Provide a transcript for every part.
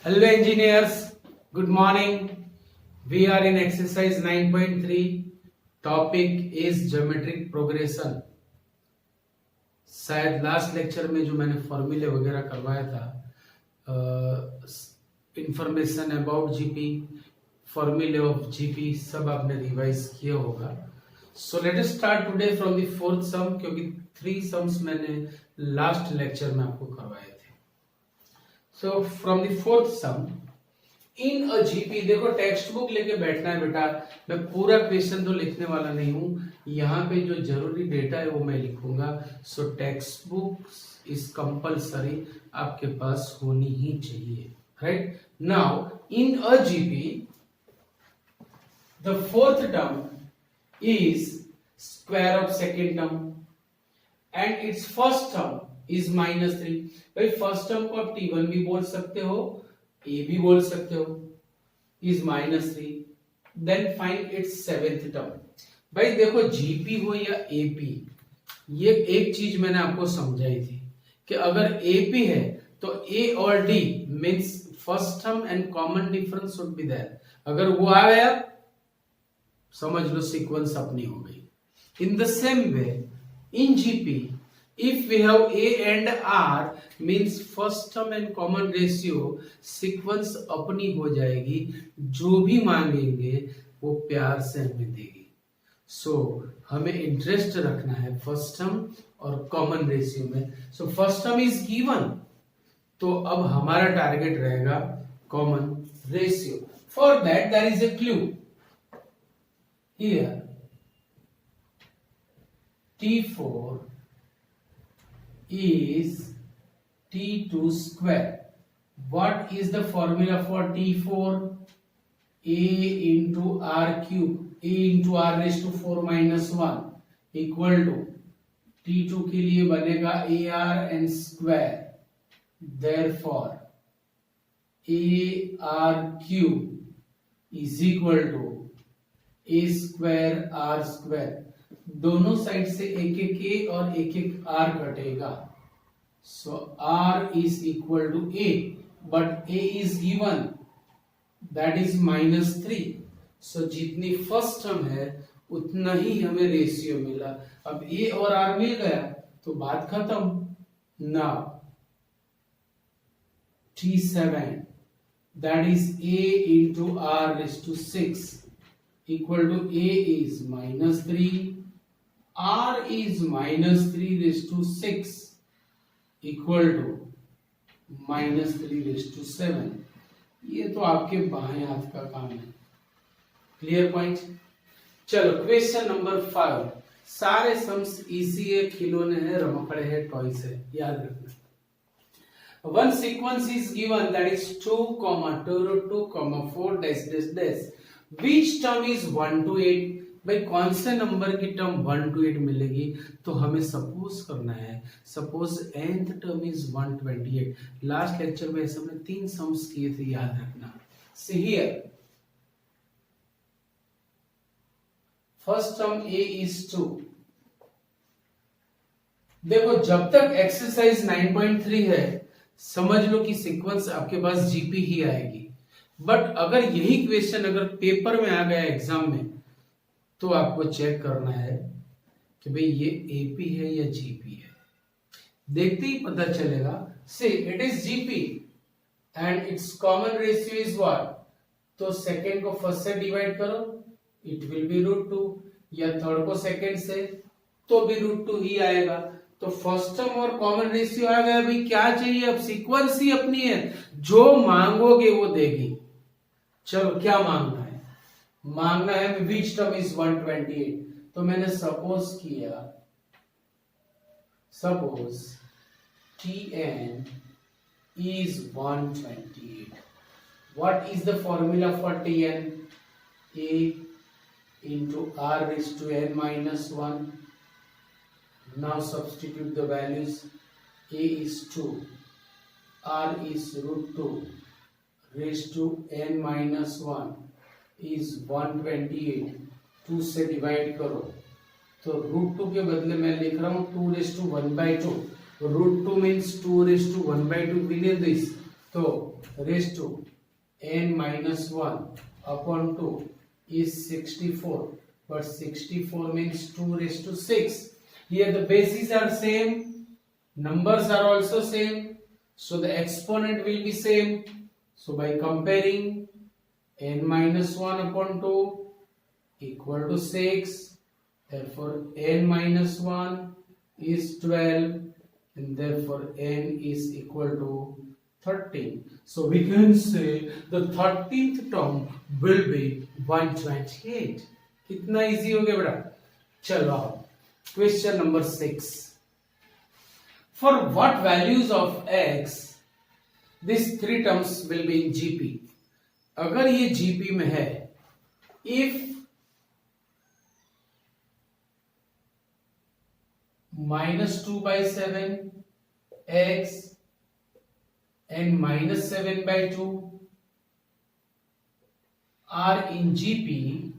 Hello engineers, good morning. We are in exercise 9.3. Topic is geometric progression. शायद last lecture में जो मैंने फॉर्मूले वगैरह करवाया था, इंफॉर्मेशन अबाउट जीपी, फॉर्मूले ऑफ जीपी सब आपने रिवाइज किया होगा. So let us start today from the fourth सम, क्योंकि 3 सम्स मैंने लास्ट लेक्चर में आपको करवाए थे. So from the fourth some in a GP, देखो टेक्स्ट बुक लेके बैठना है बेटा. मैं पूरा क्वेश्चन तो लिखने वाला नहीं हूं, यहाँ पे जो जरूरी डेटा है वो मैं लिखूंगा. सो टेक्स्ट बुक इज कंपलसरी, आपके पास होनी ही चाहिए. Right now in a GP the fourth term is square of second term and it's first term is -3. भाई फर्स्ट टर्म को आप T1 भी बोल सकते हो, A भी बोल सकते हो, is -3. Then find its seventh term. भाई देखो जीपी हो या एपी, ये एक चीज मैंने आपको समझाई थी कि अगर एपी है तो ए और d means first term and common difference should be there. अगर वो आ गया समझ लो सीक्वेंस अपनी हो गई. In the same way in GP, if we have A and R means first term and common ratio, sequence अपनी हो जाएगी. जो भी मांगेंगे वो प्यार से हमें देगी. सो हमें इंटरेस्ट रखना है फर्स्ट टर्म और कॉमन रेशियो में. So first term is given, तो अब हमारा टारगेट रहेगा common ratio. For that there is a clue here. T4 is T2 square. What is the formula for T4? A into R cube, A into R raised to 4 minus 1 equal to T2 के लिए बनेगा AR and square. Therefore, AR cube is equal to A square R square. दोनों side से एक एक A और एक एक आर कटेगा. So R is equal to A, but A is given that is -3. So जितनी फर्स्ट टर्म है उतना ही हमें रेशियो मिला. अब ए और आर मिल गया तो बात खत्म. Now T7 that is a into r raised to 6 equal to a is -3, R is -3 raised to 6 equal to -3 raised to 7. ये तो आपके बाएं हाथ का काम है. Clear point. चलो क्वेश्चन नंबर 5. सारे सम्स इजी है, खिलौने हैं, रमकड़े हैं, टॉयज है, याद रखना. One sequence is given that is 2, 2 2, 4 dash dash dash. Which term is 1 to 8? भाई कौन से नंबर की टर्म 1 to 8 मिलेगी? तो हमें सपोज करना है, suppose nth term is 128. Last lecture में ऐसे हमने 3 सम्स किए थे, याद रखना. See here first term a is 2. देखो जब तक एक्सरसाइज 9.3 है समझ लो कि सीक्वेंस आपके पास जीपी ही आएगी. बट अगर यही क्वेश्चन अगर पेपर में आ गया एग्जाम में तो आपको चेक करना है कि भाई ये एपी है या जीपी है. देखते ही पता चलेगा. से it is GP and it's common ratio is what. तो सेकेंड को फर्स्ट से डिवाइड करो, इट विल बी √2. या थर्ड को सेकेंड से तो भी √2 ही आएगा. तो फर्स्ट टर्म और कॉमन रेशियो आ गया. भाई क्या चाहिए अब? सीक्वेंस ही अपनी है, जो मांगोगे वो देगी. चलो क्या मांगना है? मांगना है विच टर्म इज 128. तो मैंने सपोज किया, suppose Tn is 128. What is the formula for Tn? A into r raised to n minus 1. Now substitute the values. A is 2, r is √2 raised to n minus 1 is 128. 2 से divide करो तो √2 के बदले मैं लिख रहा हूं 2 raised to 1/2. √2 means 2 raised to 1/2. We need this. तो raise to n minus 1 upon 2 is 64, but 64 means 2 raised to 6. Here the bases are same, numbers are also same, so the exponent will be same. So by comparing, n minus 1 upon 2 equal to 6, therefore n minus 1 is 12, and therefore n is equal to 13. So we can say the 13th term will be 128. कितना easy हो गया बेटा? चलो question number 6. For what values of x these three terms will be in GP? अगर ये GP में है, if -2/7 x and -7/2 are in GP,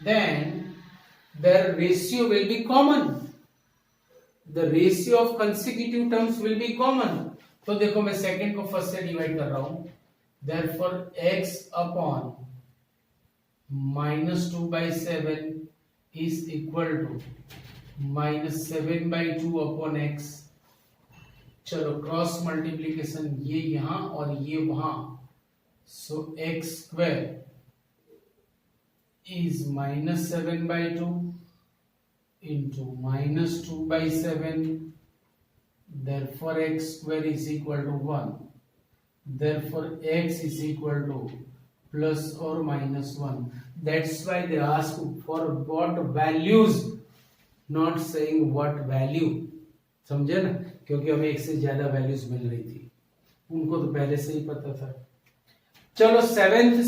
then their ratio will be common. The ratio of consecutive terms will be common. तो देखो मैं second को first से divide कर रहा हूं. Therefore x upon -2/7 is equal to -7/2 upon x. चलो cross multiplication, ये यहां और ये वहां, सो x square is -7/2 into -2/7. Therefore x square is equal to 1. Therefore x is equal to plus or minus 1. That's why they ask for what values, not saying what value. समझे ना? क्योंकि हमें एक से ज्यादा वैल्यूज मिल रही थी, उनको तो पहले से ही पता था. चलो seventh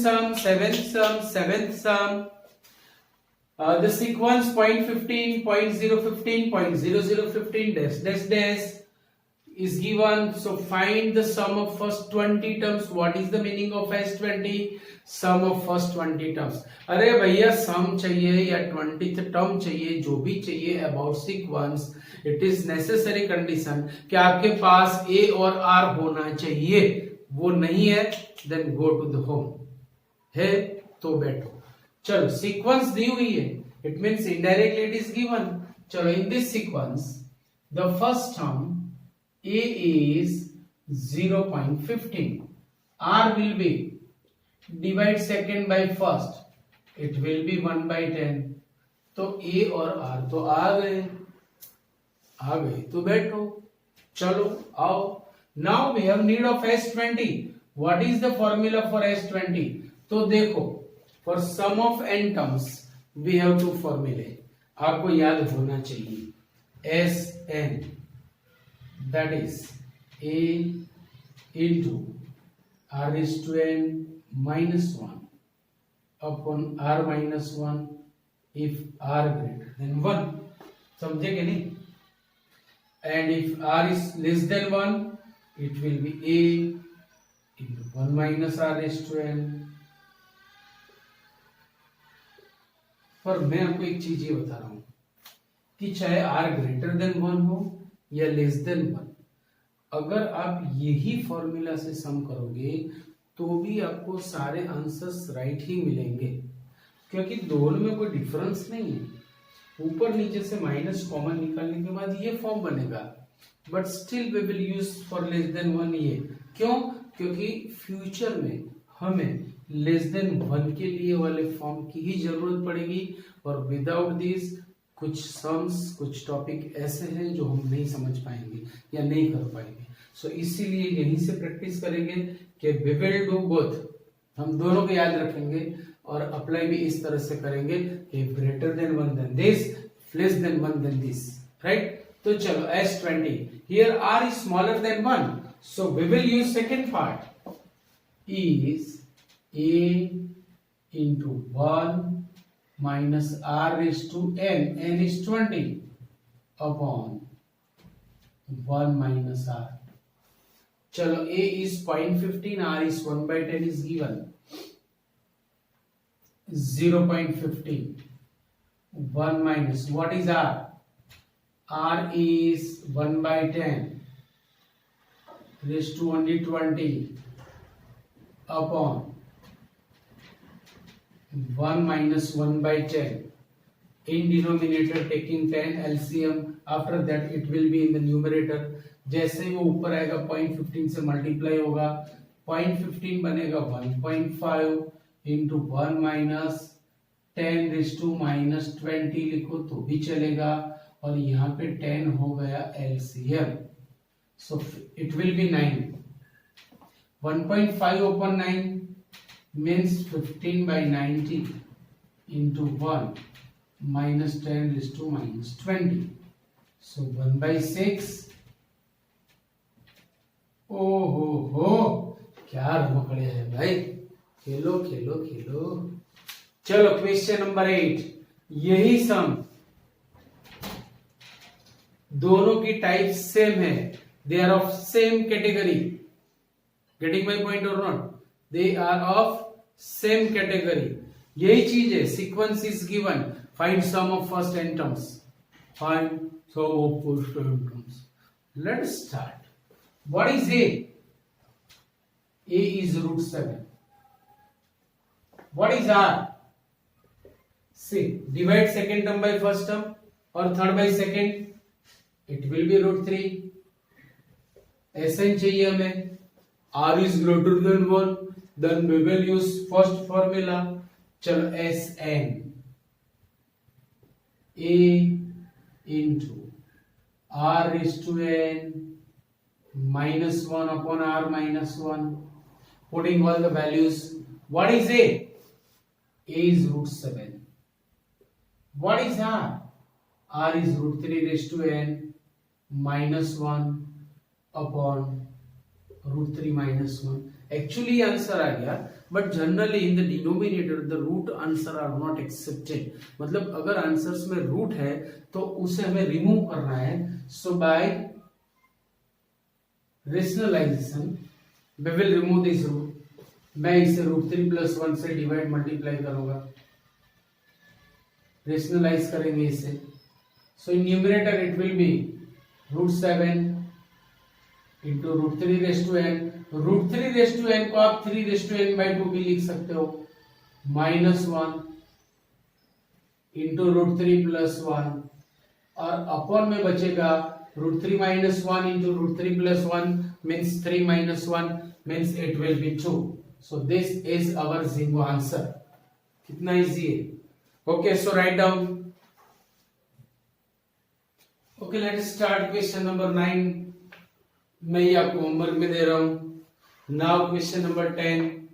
some. The sequence 0.15, 0.015, 0.0015 dash is given. So find the sum of first 20 terms. What is the meaning of S20? Sum of first 20 terms. अरे भैया सम चाहिए या 20th टर्म चाहिए, जो भी चाहिए about sequence, it is necessary condition कि आपके पास ए और आर होना चाहिए. वो नहीं है, then go to the home. है तो बैठो. चलो सीक्वेंस दी हुई है, it means indirectly it is given. चलो in this sequence the first term a is 0.15, r will be divide second by first, it will be 1/10. तो a और r तो आ गए तो बैठो. चलो आओ. Now we have need of S20. What is the formula for S20? तो देखो, for sum of n terms we have two फॉर्मूले. आपको याद होना चाहिए. Sn, that is a into r is to n minus 1 upon r minus 1 if r greater than 1. समझे कि नहीं? And if r is less than 1, it will be a into 1 minus r is to n. पर मैं आपको एक चीज ये बता रहा हूं कि चाहे r ग्रेटर देन 1 हो या लेस देन 1, अगर आप यही फॉर्मूला से सम करोगे तो भी आपको सारे आंसर्स राइट ही मिलेंगे, क्योंकि दोनों में कोई डिफरेंस नहीं है. ऊपर नीचे से माइनस कॉमन निकालने के बाद ये फॉर्म बनेगा, but still we will use for less than 1. ये क्यों? क्योंकि फ्यूचर में हमें लेस देन 1 के लिए वाले फॉर्म की ही जरूरत पड़ेगी, और विदाउट दिस कुछ सम्स, कुछ टॉपिक ऐसे हैं जो हम नहीं समझ पाएंगे या नहीं कर पाएंगे. सो इसीलिए यहीं से प्रैक्टिस करेंगे कि वी विल डू बोथ. हम दोनों को याद रखेंगे और अप्लाई भी इस तरह से करेंगे कि greater than 1 then this, less than 1 then this. Right? तो चलो S20. Here r is smaller than 1, so we will use second part. Is a into 1 minus r raised to n is 20 upon 1 minus r. चलो a is 0.15, r is 1/10 is given. 0.15. 1 minus, what is r? R is 1/10. raised to only 20 upon 1 minus 1 by 10 in denominator taking 10 LCM. After that it will be in the numerator. जैसे ही वो ऊपर आएगा 0.15 से multiply होगा, 0.15 बनेगा 1.5 into 1 minus 10 raise to minus 20 लिखो तो भी चलेगा, और यहाँ पे 10 हो गया LCM. So it will be 9. 1.5 upon 9 means 15 by 90 into 1 minus 10 raised to minus 20. So 1 by 6. हो क्या रमकड़े है भाई, खेलो खेलो खेलो. चलो क्वेश्चन नंबर 8. यही सम दोनों की टाइप सेम है, they are of same category. Getting my point और not? They are of same category. यही चीज है. Sequence is given, find sum of first n terms. Find sum of first n terms. Let's start. What is a? a is root 7. What is r? See, divide second term by first term or third by second. It will be root 3. Sn चाहिए हमें. r is greater than 1. Then we will use first formula. चलो Sn a into r raised to n minus 1 upon r minus 1. Putting all the values. What is a? A is root 7. What is r? R is root 3 raised to n minus 1 upon root 3 minus 1. Actually answer आ गया, but generally in the denominator the root answer are not accepted. मतलब अगर answers में root है तो उसे हमें remove करना है. So by rationalization we will remove this root. मैं इसे रूट 3 प्लस 1 से डिवाइड मल्टीप्लाई करूंगा. रेशनलाइज करेंगे इसे. So in numerator it will be root 7 into root 3 raise to n. Root 3 raise to n को आप 3 रेज टू एन बाई 2 भी लिख सकते हो. माइनस 1 इंटू रूट 3 प्लस 1, और अपॉन में बचेगा root 3 minus 1 into root 3 plus 1 means 3 minus 1 means it will be 2. So this is our Zingo answer. कितना इजी है. Okay, so write down. Okay, let's start question number 9. मैं ये आपको homework में दे रहा हूं. Now question number 10.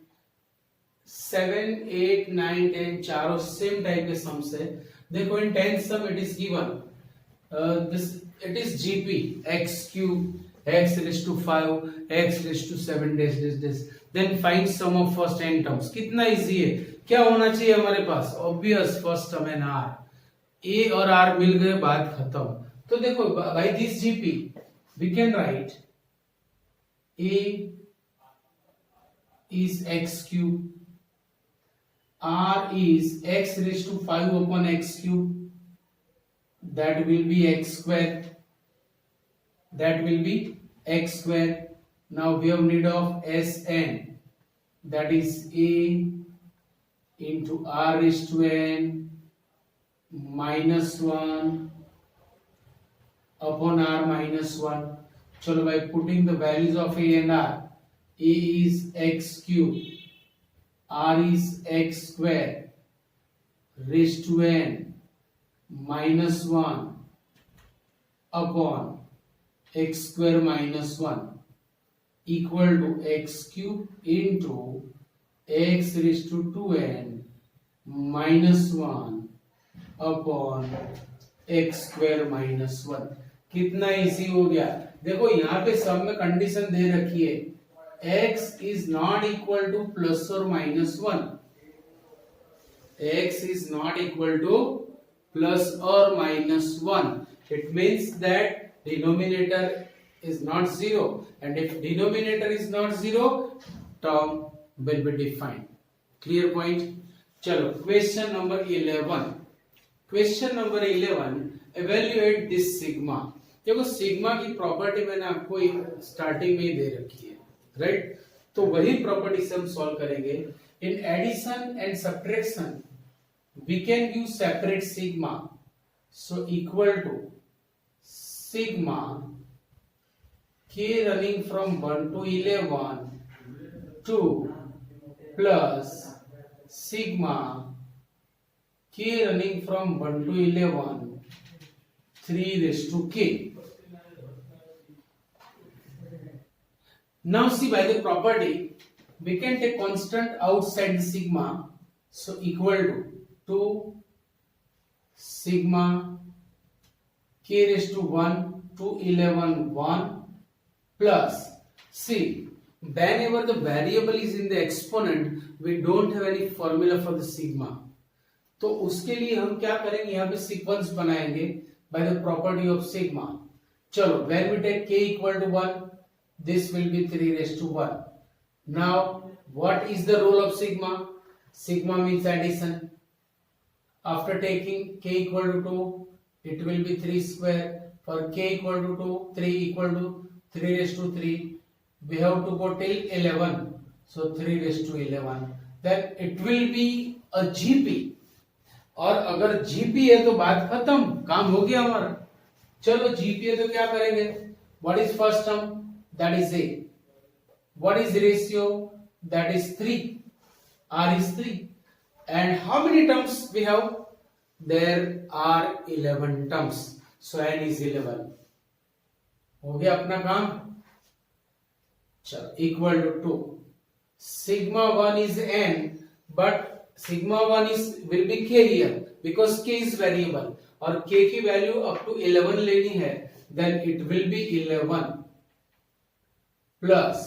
7, 8, 9, 10 चारों same type के सम्स है. देखो in 10 sum it is given. This it is GP x cube x raised to 5 x raised to 7 dash dash dash. Then find sum of first n terms. कितना easy है. क्या होना चाहिए हमारे पास? Obvious first term and r. a और r मिल गए, बात खत्म. तो देखो by this GP we can write a is x cube, r is x raised to 5 upon x cube, that will be x square. That will be x square. Now we have need of Sn, that is a into r raised to n minus 1 upon r minus 1. चलो by putting the values of a and r. A is x cube, r is x square raised to n minus 1 upon x square minus 1 equal to x cube into x raised to 2n minus 1 upon x square minus 1. कितना easy हो गया. देखो यहाँ पे सम में condition दे रखी है, x is not equal to plus or minus 1. x is not equal to plus or minus 1. It means that denominator is not 0, and if denominator is not 0 term will be defined. Clear point. चलो question number 11. Question number 11, evaluate this sigma. देखो sigma की property मैंने आपको starting में ही दे रखी है, right? तो वही प्रॉपर्टी से हम सॉल्व करेंगे। In addition and subtraction we can use separate sigma, so equal to sigma k running from 1 to 11 2 plus sigma k running from 1 to 11 3 raised to k. Now see, by the property we can take constant outside sigma, so equal to 2 sigma k raised to 1 to 11 1 plus, see, whenever the variable is in the exponent we don't have any formula for the sigma, तो उसके लिए हम क्या करेंगे, यहाँ पे sequence बनाएंगे by the property of sigma. चलो, when we take k equal to 1, this will be 3 raised to 1. Now what is the role of sigma? Sigma means addition. After taking k equal to 2, it will be 3 square. For k equal to 2, 3 equal to 3 raised to 3, we have to go till 11, so 3 raised to 11, then it will be a GP. और अगर GP है तो बात खत्म, काम हो गया हमारा। चलो GP है तो क्या करेंगे, what is first term, that is a, what is ratio, that is 3, R is 3, and how many terms we have, there are 11 terms, so N is 11. हो गया अपना काम। चलो, equal to 2 sigma 1 is n, but sigma 1 is will be k here because k is variable, और k की value up to 11 लेनी है, then it will be 11 plus,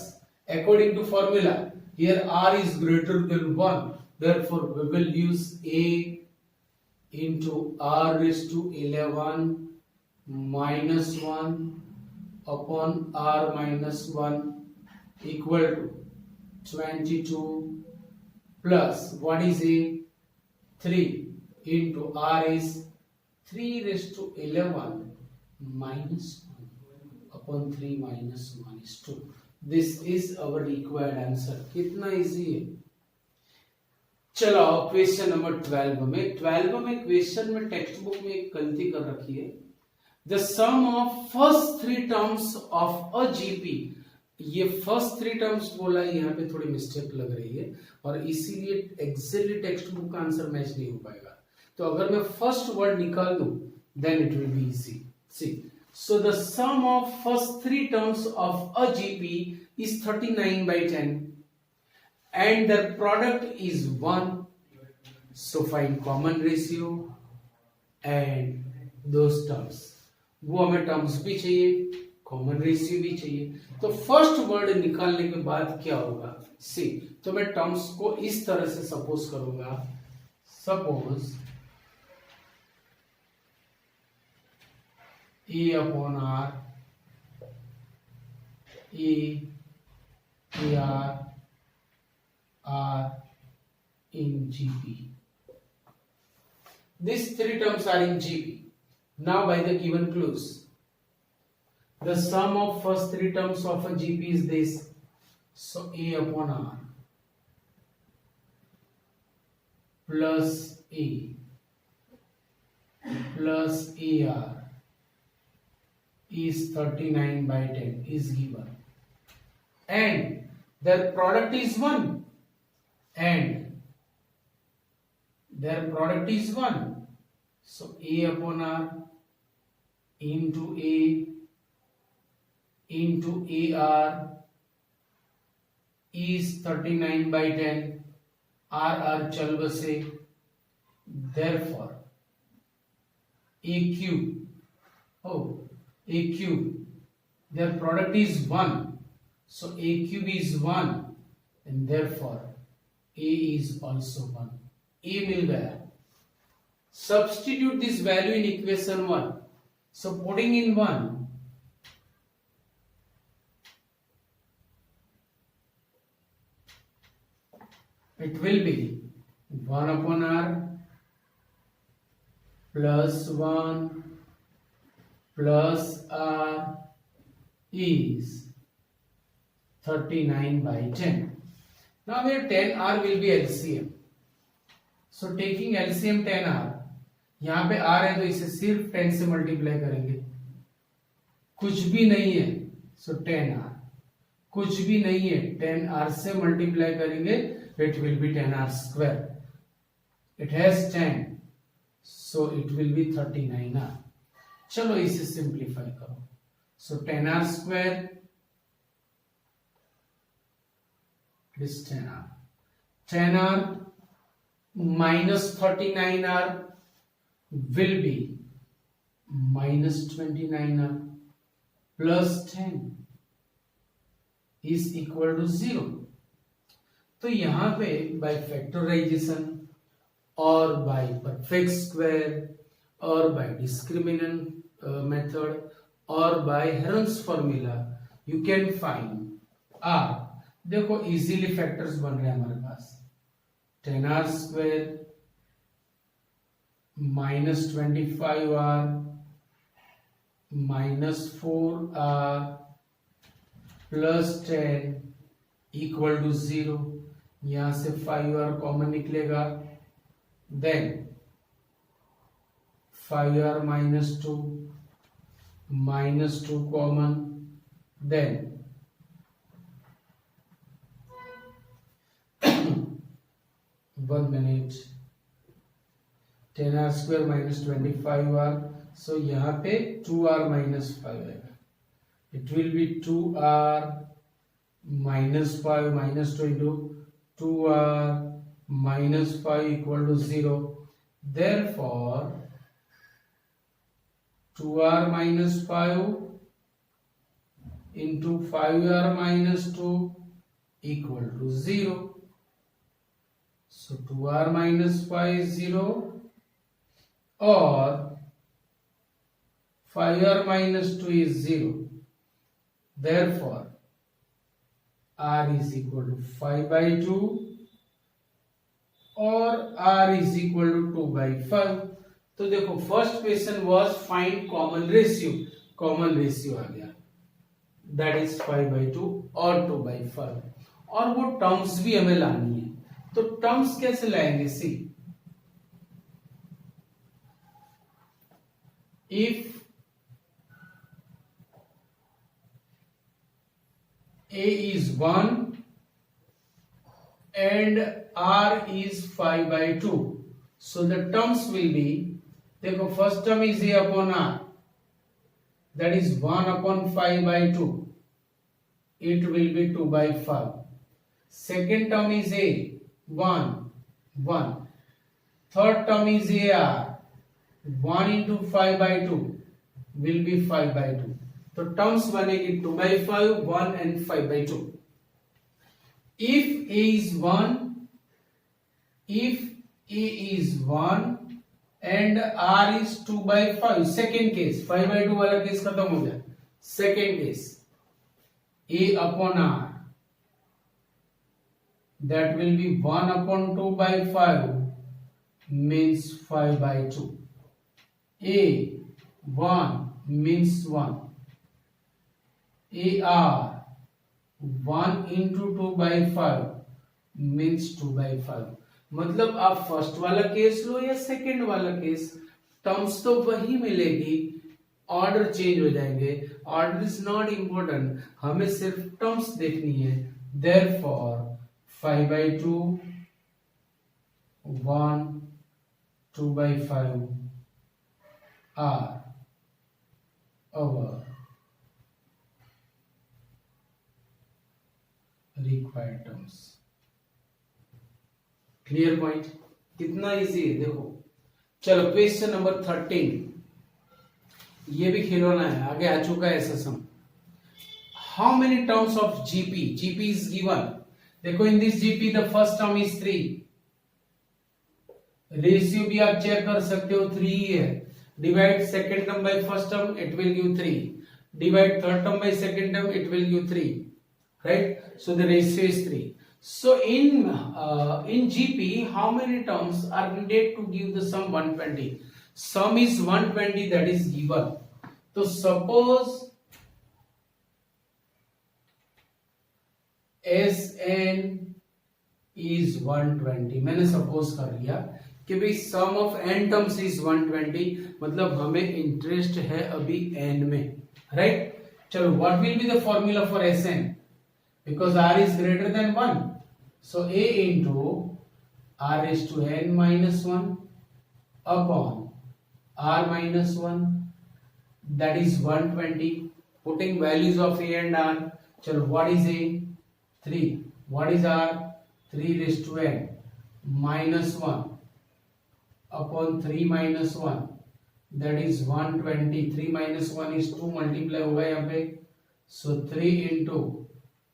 according to formula here r is greater than 1, therefore we will use a into r raised to 11 minus 1 upon r minus 1 equal to 22 plus, what is a, 3 into r is 3 raised to 11 minus 1 upon 3 minus 1 is 2. This is our required answer. कितना easy है। चलो question number 12 में question में text book में एक गलती कर रखी है, the sum of first 3 terms of a GP, ये फर्स्ट 3 टर्म्स बोला है, यहाँ पे थोड़ी मिस्टेक लग रही है और इसीलिए एग्जैक्टली टेक्स्ट बुक का आंसर मैच नहीं हो पाएगा। तो अगर मैं फर्स्ट वर्ड निकाल दूं then it will be easy. See, so the sum of first 3 terms of a GP is 39/10 and their product is 1, so find common ratio and those terms, वो हमें टर्म्स भी चाहिए, कॉमन रेशियो भी चाहिए। तो first word निकालने के बाद क्या होगा, सी, तो मैं टर्म्स को इस तरह से सपोज करूंगा, suppose a upon r, a r are in GP. These 3 terms are in GP. Now by the given clues, the sum of first 3 terms of a GP is this. So A upon R plus A plus AR is 39/10 is given, and their product is 1. And their product is 1, so A upon R into A into AR is 39/10, R चल बसे, therefore AQ, AQ, their product is 1, so AQ is 1 and therefore A is also 1. A मिल गया। Substitute this value in equation 1. So putting in 1, it will be 1 upon R plus 1 plus R is 39 by 10. Now here 10R will be LCM. So taking LCM 10R, यहाँ पे R है तो इसे सिर्फ 10 से multiply करेंगे, कुछ भी नहीं है सो 10R, कुछ भी नहीं है 10R से मल्टीप्लाई करेंगे it will B 10R square. It has 10 so it will B 39R. चलो इसे सिंप्लीफाई करो. सो 10R square is 10R. 10R minus 39R will be minus 29R plus 10 is equal to 0. तो यहां पे by factorization और by perfect square और by discriminant method और by Heron's formula you can find R. देखो easily factors बन रहे हैं हमारे पास. 10R square minus 25R minus 4R plus 10 equal to 0. यहां से 5R कॉमन निकलेगा. Then 5R minus 2 common. Then 1 minute 10R square minus 25R. So यहाँ पे 2R minus 5 आएगा. It will be 2R minus 5 minus 2 into 2R minus 5 equal to 0. Therefore 2R minus 5 into 5R minus 2 equal to 0. So 2R minus 5 is 0 or 5R minus 2 is 0. Therefore, R is equal to 5 by 2 or R is equal to 2 by 5. तो देखो first question was find common ratio. Common ratio आ गया that is 5 by 2 और 2 by 5. और वो terms भी हमें लानी है. तो टर्म्स कैसे लाएंगे? See if A is 1 and R is 5 by 2, so the terms will be, देखो first term is A upon R, that is 1 upon 5 by 2, it will be 2 by 5. Second term is A 1. Third term is AR. 1 into 5 by 2 will be 5 by 2. तो terms बनेगी 2 by 5, 1 and 5 by 2. If A is 1 and R is 2 by 5, second case 5 by 2 वाला case खत्म हो गया. Second case A upon R, that will be 1 upon 2 by 5 means 5 by 2. A 1 means 1. AR 1 into 2 by 5 means 2 by 5. मतलब आप first वाला case लो या second वाला case, terms तो वही मिलेगी, ऑर्डर चेंज हो जाएंगे. ऑर्डर इज नॉट इम्पोर्टेंट, हमें सिर्फ टर्म्स देखनी है. Therefore 5 by 2 1 2 by 5 are our required terms. Clear point? कितना इजी है देखो. चलो क्वेश्चन नंबर 13, ये भी खिलौना है, आगे आ चुका है SSM. How many terms of GP? GP is given. देखो in this GP the first term is 3. Ratio भी आप चेक कर सकते हो, 3 ही है. Divide second term by first term, it will give 3. Divide third term by second term, it will give 3. Right? So the ratio is 3. So in GP, how many terms are needed to give the sum 120? Sum is 120, that is given. तो suppose Sn is 120, मैंने suppose कर लिया कि भाई सम of n terms is 120, मतलब हमें interest है अभी n में, राइट? चलो, what will be the formula for Sn? Because r is greater than 1, so a into r raised to n minus 1 upon r minus 1, that is 120. Putting values of a and r. चलो, what is a? 3. What is r? 3 raised to n minus 1 upon 3 minus 1, that is 120. 3 minus 1 is 2, multiply होगा यहाँ पे, so 3 into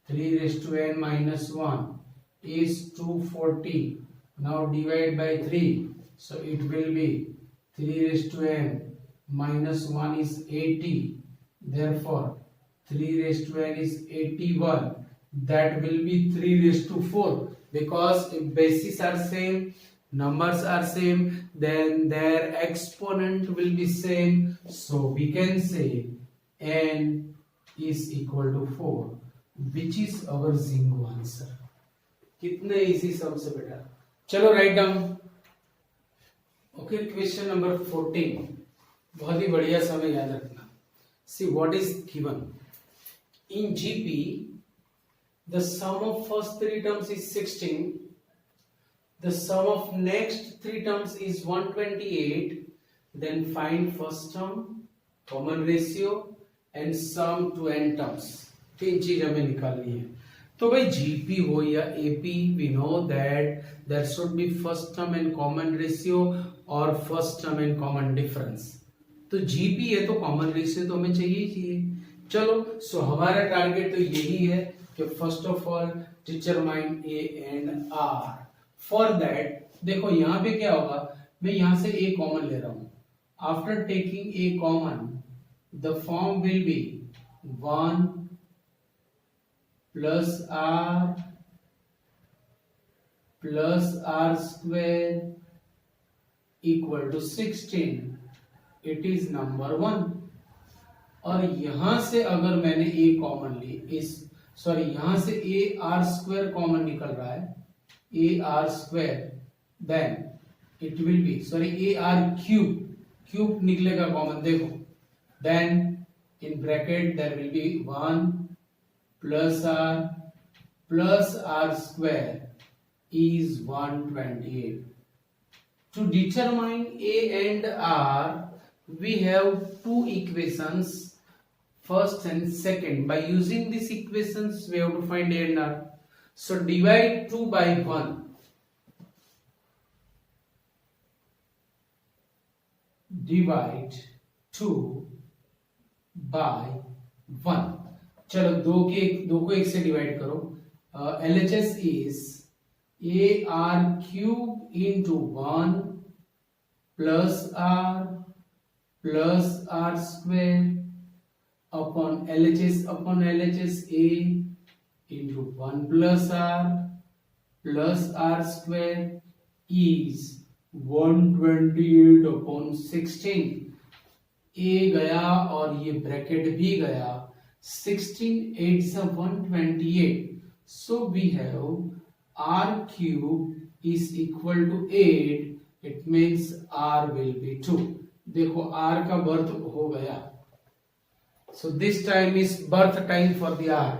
3 raised to n minus 1 is 240. Now divide by 3, so it will be 3 raised to n minus 1 is 80. Therefore 3 raised to n is 81. That will be 3 raised to 4, because if bases are same, numbers are same, then their exponent will be same. So we can say n is equal to 4, which is our Zingo answer. कितने easy सम से बेटा. चलो, write down. Okay, question number 14. बहुत ही बढ़िया समय याद रखना. See what is given in GP. The sum of first three terms is 16. The sum of next three terms is 128. Then find first term, common ratio, and sum to n terms. तीन चीज हमें निकालनी है. तो भाई GP हो या AP, we know that there should be first term and common ratio और first term and common difference. तो जीपी है तो कॉमन रेशियो तो हमें चाहिए ही चाहिए. चलो, सो हमारा टारगेट तो यही है कि first of all determine a and r. For that देखो यहां पे क्या होगा, मैं यहां से ए कॉमन ले रहा हूं. After taking a common, the form will be 1 plus r square equal to 16. It is number 1. और यहां से अगर मैंने a कॉमन ली, यहां से a r स्क्वायर कॉमन निकल रहा है, a r square, then it will be a r cube निकलेगा कॉमन. देखो, then in bracket there will be 1 plus r square is 128. To determine a and r, we have two equations, first and second. By using these equations, we have to find a and r. So divide 2 by 1. Divide 2 by 1. चलो, दो को एक से divide करो. LHS is AR cube into 1 plus R square upon LHS A into 1 plus R square is 128 upon 16. A गया और ये bracket भी गया. 16 8 is 128. So we have r cube is equal to 8. It means r will be 2. देखो r का birth हो गया. So this time is birth time for the r.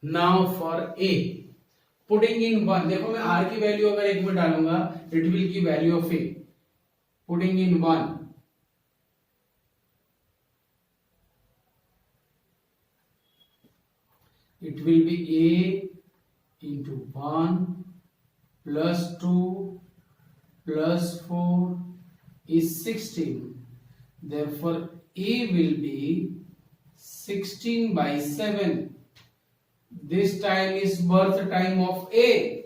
Now for a. Putting in 1. देखो मैं r की value अगर एक में डालूंगा, it will give value of a. Putting in 1. It will be a into 1 plus 2 plus 4 is 16. Therefore, a will be 16 by 7. This time is birth time of a.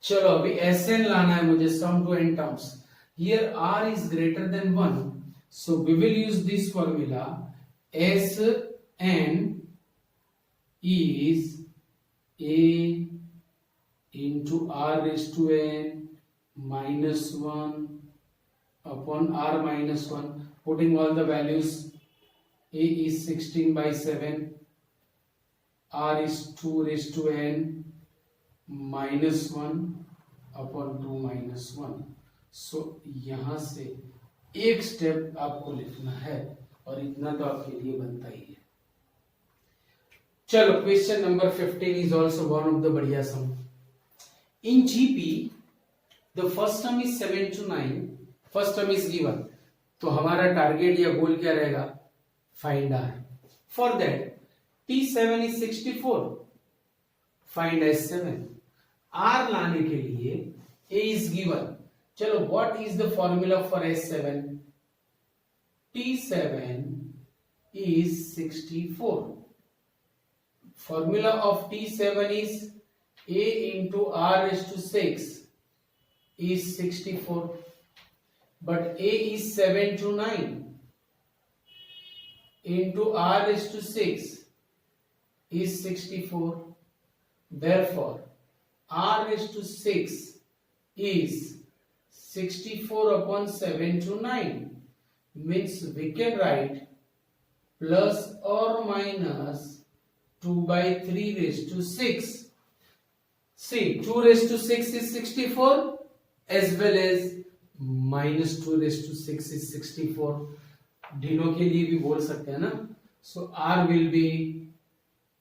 चलो, अभी Sn लाना है मुझे, sum to n terms. Here r is greater than 1. So we will use this formula. Sn is a into r raised to n minus 1 upon r minus 1. putting all the values. A is 16 by 7, R is 2 raised to n minus 1 upon 2 minus 1. सो यहां से एक step आपको लिखना है और इतना तो आपके लिए बनता ही है. चलो question number 15 is also one of the बढ़िया sum. In GP the first term is 7 to 9. First term is given. तो हमारा टारगेट या गोल क्या रहेगा? Find R. For that T7 is 64. Find S7. R लाने के लिए A is given. चलो what is the formula for S7? T7 is 64. Formula of T7 is A into R raised to 6 is 64. But A is 7 to 9 into R raised to 6 is 64. Therefore, R raised to 6 is 64 upon 7 to 9. Means we can write plus or minus 2 by 3 raised to 6. See, 2 raised to 6 is 64 as well as minus 2 raised to 6 is 64. Dino के लिए भी बोल सकते हैं ना. सो R will be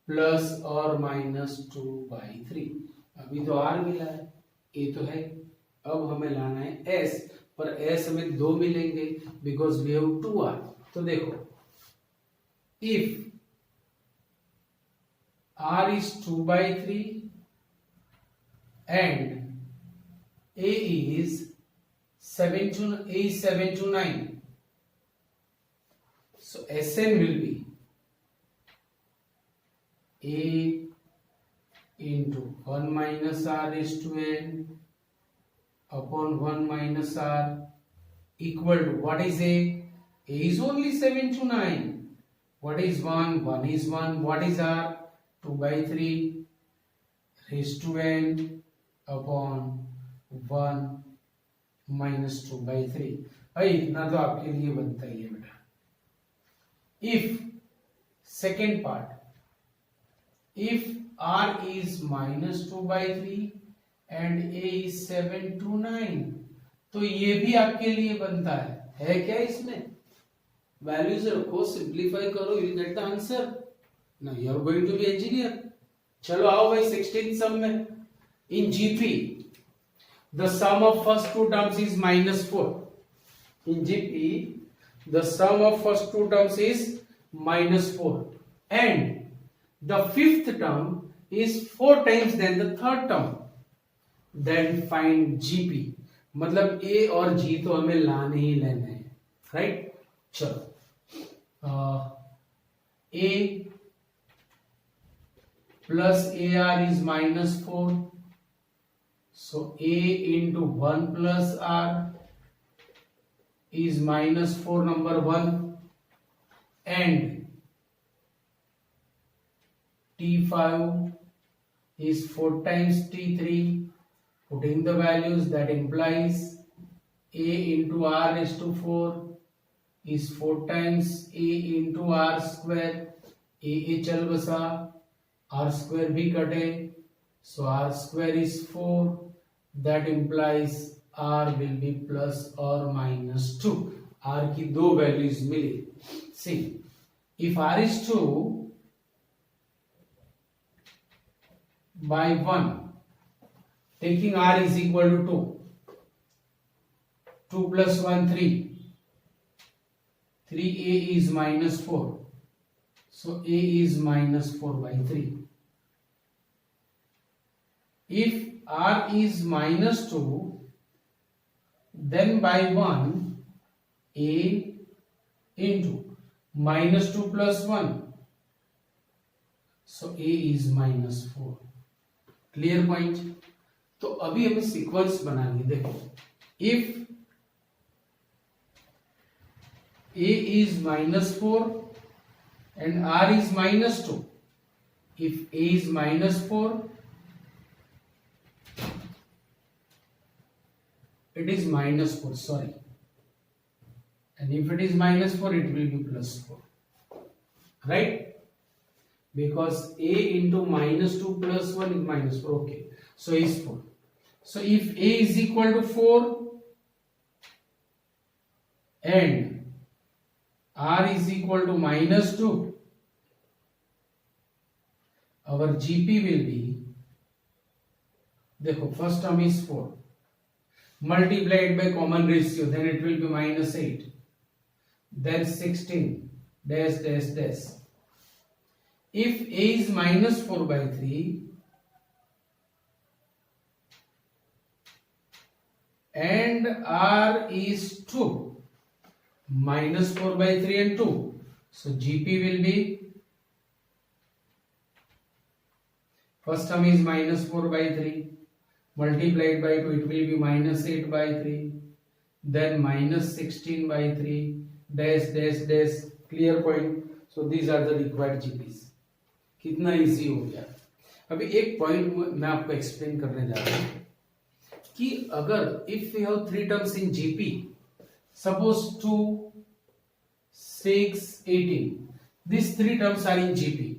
plus और minus 2 by 3. अभी तो R मिला है, A तो है. अब हमें लाना है S, पर S हमें 2 मिलेंगे बिकॉज वी हैव 2R. तो देखो, if R is 2 by 3 and A is 7 to 9, so Sn will be A into 1 minus R raised to n upon 1 minus R equal to, what is A? A is only 7 to 9. What is 1? 1 is 1. What is R? 2 by 3 raised to n upon 1 minus 2 by 3. भाई इतना तो आपके लिए बनता ही है बेटा. If second part, if R is minus 2 by 3 and A is 7 to 9, तो ये भी आपके लिए बनता है क्या? इसमें वैल्यूज रखो, सिंप्लीफाई करो, you get the answer. Now you are going to be engineer. चलो आओ भाई 16th सम में. In GP the sum of first two terms is -4. In GP the sum of first two terms is -4 and the fifth term is 4 times than the third term. Then find GP. मतलब A और G तो हमें लाने ही लेने हैं, right? चलो A plus AR is -4, so A into 1 plus R is -4 number 1 and T5 is 4 times T3. Putting the values, that implies A into R raised to 4 is 4 times A into R square. A चल बसा, R square भी कटे, so R square is 4. That implies R will be plus or minus 2. R की दो values मिली. See, if R is 2 by 1, taking R is equal to 2. 2 plus 1, 3. 3A is -4. So A is -4 by 3. If R is -2, then by 1 A into -2 plus 1, so A is -4. Clear point. तो अभी हमें sequence बनानी. देखो, if A is -4 and R is -2, if A is -4, it is -4, sorry. and if it is -4 it will be +4, right? Because a into -2 plus 1 is -4. Okay, so is 4. So if a is equal to 4 and r is equal to -2, our GP will be, देखो first term is 4 multiplied by common ratio, then it will be -8, then 16 dash dash dash. If a is -4 by 3 and r is 2, -4 by 3 and 2, so GP will be, first term is -4 by 3 multiplied by 2, it will be -8 by 3, then -16 by 3 dash dash dash. Clear point? So these are the required GPs. कितना easy हो गया. अभी एक point मैं आपको explain करने जा रहा हूं कि अगर if we have 3 terms in GP, suppose 2, 6, 18, this 3 terms are in GP.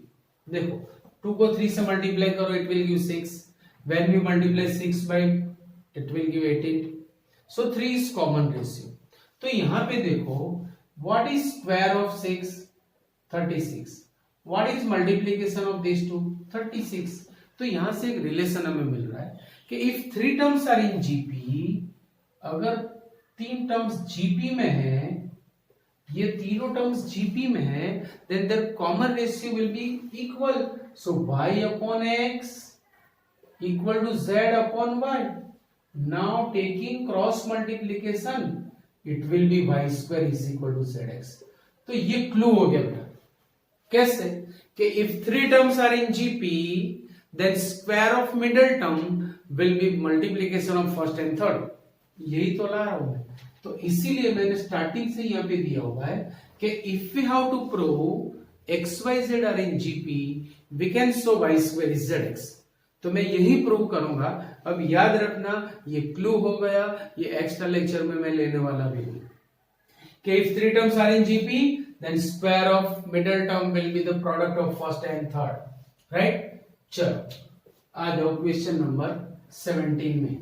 देखो 2 को 3 से मल्टीप्लाई करो, it will give 6. When you multiply 6 by, it will give 18. So 3 is common ratio. तो यहां पे देखो, what is square of 6? 36. What is multiplication of these two? 36. तो यहां से एक रिलेशन हमें मिल रहा है कि if 3 terms are in GP, अगर 3 टर्म्स जीपी में है, ये तीनों टर्म्स जीपी में है, then their common ratio will be equal. So y upon x equal to z upon y. Now taking cross multiplication, it will be y square is equal to zx. तो ये clue हो गया बेटा. कैसे? कि if 3 terms are in GP, then square of middle term will be multiplication of first and third. यही तो ला रहा हूं मैं. तो इसीलिए मैंने स्टार्टिंग से यहां पे दिया हुआ है कि if we have to prove XYZ are in GP, we can show y square is ZX. तो मैं यही प्रूव करूंगा. अब याद रखना, ये क्लू हो गया, ये एक्स्ट्रा लेक्चर में मैं लेने वाला भी हूं कि if 3 terms are in GP, then square of middle term will be the product of first and third, right? चलो आ जाओ क्वेश्चन नंबर 17 में.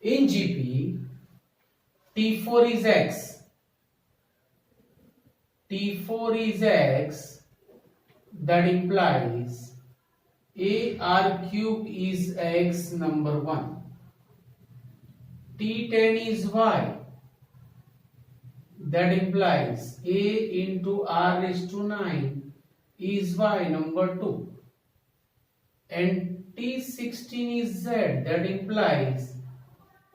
In GP, T4 is x. T4 is x. That implies AR cube is x number 1. T10 is y. That implies a into r raised to 9 is y number 2. And T16 is z. That implies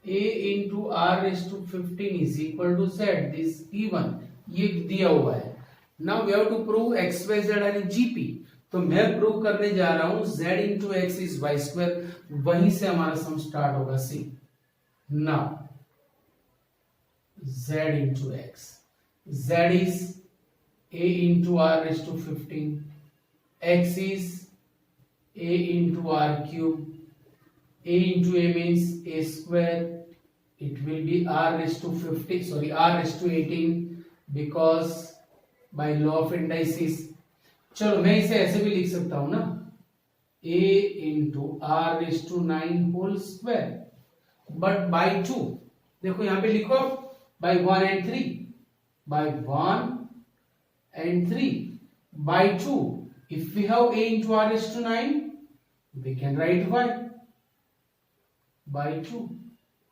a into r raised to 15 is equal to z. This given, ये दिया हुआ है. Now we have to prove x, y, z are in GP. तो मैं prove करने जा रहा हूं z into x is y square. वहीं से हमारा सम स्टार्ट होगा. सी now z into x. Z is a into r raised to 15. X is a into r cube. A into a means a square. It will be r raised to 50. Sorry, r raised to 18 because by law of indices. चलो मैं इसे ऐसे भी लिख सकता हूं ना, a into r raised to 9 whole square. But by 2, देखो यहां पे लिखो by 1 and 3. By 1 and 3. By 2, if we have a into r raised to 9, we can write y. By 2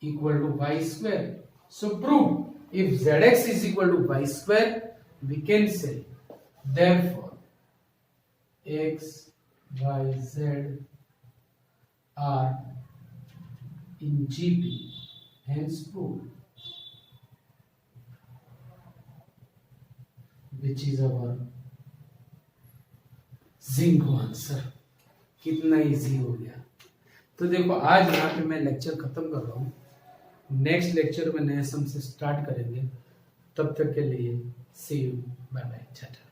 equal to y square. So prove if zx is equal to y square, we can say therefore x, y, z are in GP. Hence proved. Which is our जिंको answer. कितना easy हो गया. तो देखो आज यहाँ पे मैं लेक्चर खत्म कर रहा हूँ. नेक्स्ट लेक्चर में नए सम से स्टार्ट करेंगे. तब तक के लिए सी यू, बाय बाय, टाटा.